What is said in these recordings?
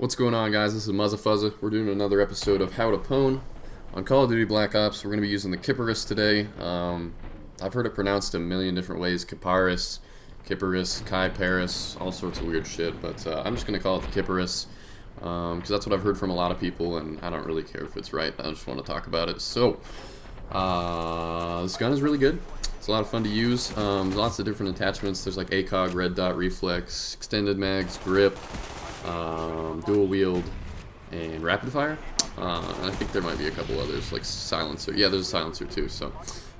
What's going on, guys? This is Muzzafuzza. We're doing another episode of How to Pwn on Call of Duty Black Ops. We're going to be using the Kiparis today. I've heard it pronounced a million different ways. Kiparis, Kiparis, all sorts of weird shit. But I'm just going to call it the Kiparis because that's what I've heard from a lot of people, and I don't really care if it's right. I just want to talk about it. So, this gun is really good. It's a lot of fun to use. There's lots of different attachments. There's like ACOG, red dot reflex, extended mags, grip, dual wield, and rapid fire. I think there might be a couple others like silencer. Yeah, there's a silencer too. So,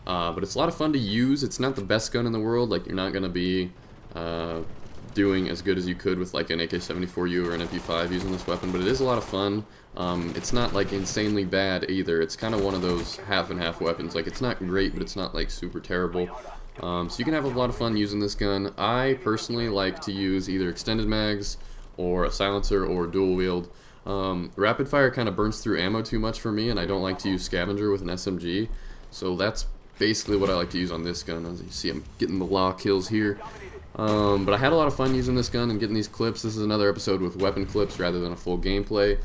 but it's a lot of fun to use. It's not the best gun in the world. Like, you're not gonna be doing as good as you could with like an AK-74U or an MP5 using this weapon, but it is a lot of fun. It's not like insanely bad either. It's kind of one of those half and half weapons. Like, it's not great, but it's not like super terrible. So you can have a lot of fun using this gun. I personally like to use either extended mags or a silencer or dual wield. Rapid fire kind of burns through ammo too much for me, and I don't like to use scavenger with an SMG. So that's basically what I like to use on this gun. As you see, I'm getting the law kills here. But I had a lot of fun using this gun and getting these clips. This is another episode with weapon clips rather than a full gameplay.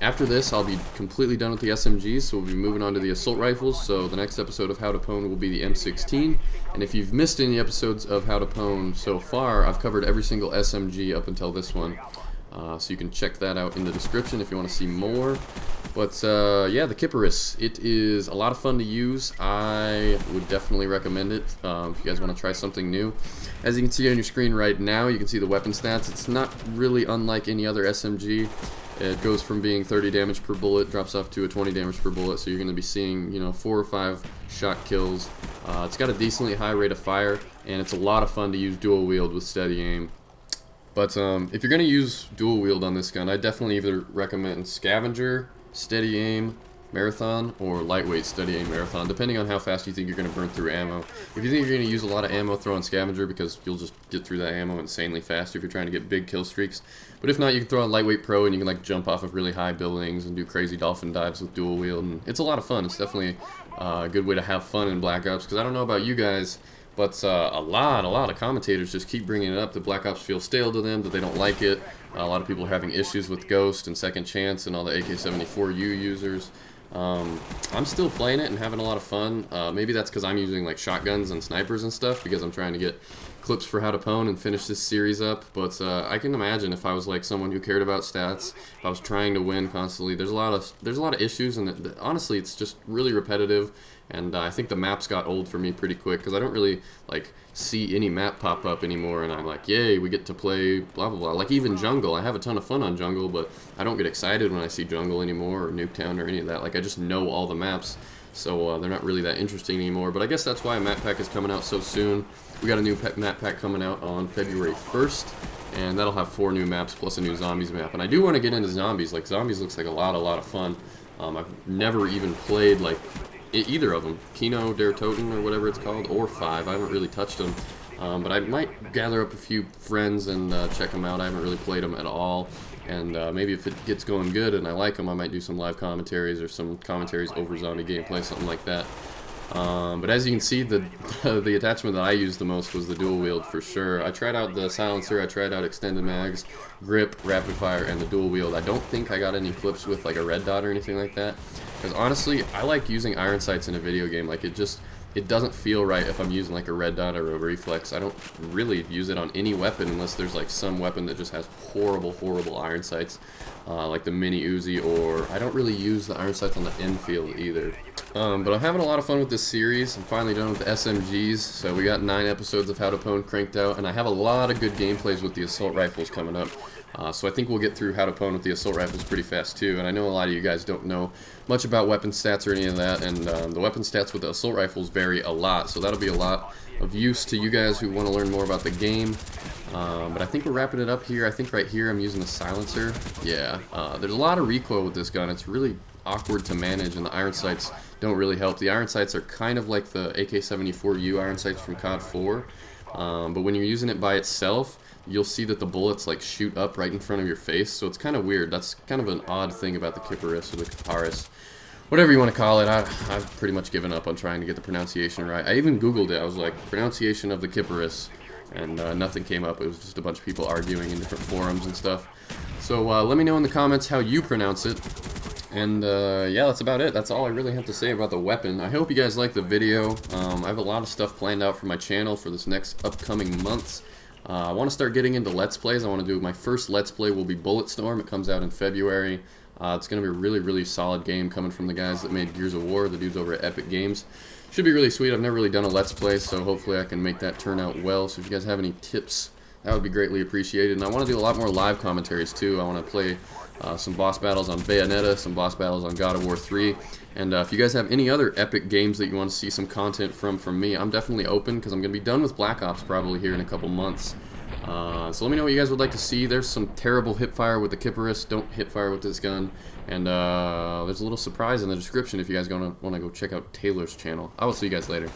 After this, I'll be completely done with the SMGs, so we'll be moving on to the assault rifles. So the next episode of How to Pwn will be the M16. And if you've missed any episodes of How to Pwn so far, I've covered every single SMG up until this one. So you can check that out in the description if you want to see more. But yeah, the Kiparis, it is a lot of fun to use. I would definitely recommend it if you guys want to try something new. As you can see on your screen right now, you can see the weapon stats. It's not really unlike any other SMG. It goes from being 30 damage per bullet, drops off to a 20 damage per bullet, so you're going to be seeing, 4 or 5 shot kills. It's got a decently high rate of fire, and it's a lot of fun to use dual wield with steady aim. But if you're going to use dual wield on this gun, I definitely either recommend scavenger, steady aim, marathon, or lightweight steady aim marathon, depending on how fast you think you're going to burn through ammo. If you think you're going to use a lot of ammo, throw on scavenger because you'll just get through that ammo insanely fast if you're trying to get big kill streaks. But if not, you can throw on lightweight pro and you can like jump off of really high buildings and do crazy dolphin dives with dual wield, and it's a lot of fun. It's definitely a good way to have fun in Black Ops, because I don't know about you guys, but a lot of commentators just keep bringing it up that Black Ops feels stale to them, that they don't like it. A lot of people are having issues with Ghost and Second Chance and all the AK-74U users. I'm still playing it and having a lot of fun. Maybe that's because I'm using like shotguns and snipers and stuff, because I'm trying to get clips for How to Pwn and finish this series up. But I can imagine if I was like someone who cared about stats, if I was trying to win constantly, there's a lot of issues, and honestly, it's just really repetitive. And I think the maps got old for me pretty quick, because I don't really like see any map pop up anymore, and I'm like, yay, we get to play blah blah blah. Like even jungle, I have a ton of fun on jungle, but I don't get excited when I see jungle anymore, or Nuketown, or any of that. Like, I just know all the maps, so they're not really that interesting anymore. But I guess that's why a map pack is coming out so soon. We got a new map pack coming out on February 1st, and that'll have 4 new maps plus a new zombies map. And I do want to get into zombies. Like, zombies looks like a lot of fun. I've never even played like either of them, Kino Der Toten or whatever it's called, or 5. I haven't really touched them, but I might gather up a few friends and check them out. I haven't really played them at all, and maybe if it gets going good and I like them, I might do some live commentaries or some commentaries over zombie gameplay, something like that. But as you can see, the attachment that I used the most was the dual wield for sure. I tried out the silencer, I tried out extended mags, grip, rapid fire, and the dual wield. I don't think I got any clips with like a red dot or anything like that, because honestly, I like using iron sights in a video game. Like, it doesn't feel right if I'm using like a red dot or a reflex. I don't really use it on any weapon unless there's like some weapon that just has horrible iron sights, like the mini Uzi, or I don't really use the iron sights on the infield either. But I'm having a lot of fun with this series. I'm finally done with the SMGs, so we got 9 episodes of How to Pwn cranked out, and I have a lot of good gameplays with the assault rifles coming up. So I think we'll get through How to Pwn with the assault rifles pretty fast too. And I know a lot of you guys don't know much about weapon stats or any of that, and the weapon stats with the assault rifles vary a lot, so that'll be a lot of use to you guys who want to learn more about the game. But I think we're wrapping it up here. I think right here I'm using the silencer. Yeah, there's a lot of recoil with this gun. It's really awkward to manage, and the iron sights don't really help. The iron sights are kind of like the AK-74U iron sights from COD 4, but when you're using it by itself, you'll see that the bullets like shoot up right in front of your face, so it's kind of weird. That's kind of an odd thing about the Kiparis or the Kiparis, whatever you want to call it. I've pretty much given up on trying to get the pronunciation right. I even googled it. I was like, pronunciation of the Kiparis, and nothing came up. It was just a bunch of people arguing in different forums and stuff. So let me know in the comments how you pronounce it. And yeah, that's about it. That's all I really have to say about the weapon. I hope you guys liked the video. I have a lot of stuff planned out for my channel for this next upcoming months. I want to start getting into Let's Plays. I want to do my first Let's Play will be Bulletstorm. It comes out in February. It's going to be a really, really solid game coming from the guys that made Gears of War, the dudes over at Epic Games. Should be really sweet. I've never really done a Let's Play, so hopefully I can make that turn out well. So if you guys have any tips, that would be greatly appreciated. And I want to do a lot more live commentaries too. I want to play some boss battles on Bayonetta, some boss battles on God of War 3. And if you guys have any other Epic games that you want to see some content from me, I'm definitely open because I'm going to be done with Black Ops probably here in a couple months. So let me know what you guys would like to see. There's some terrible hipfire with the Kiparis. Don't hipfire with this gun. And there's a little surprise in the description if you guys want to go check out Taylor's channel. I will see you guys later.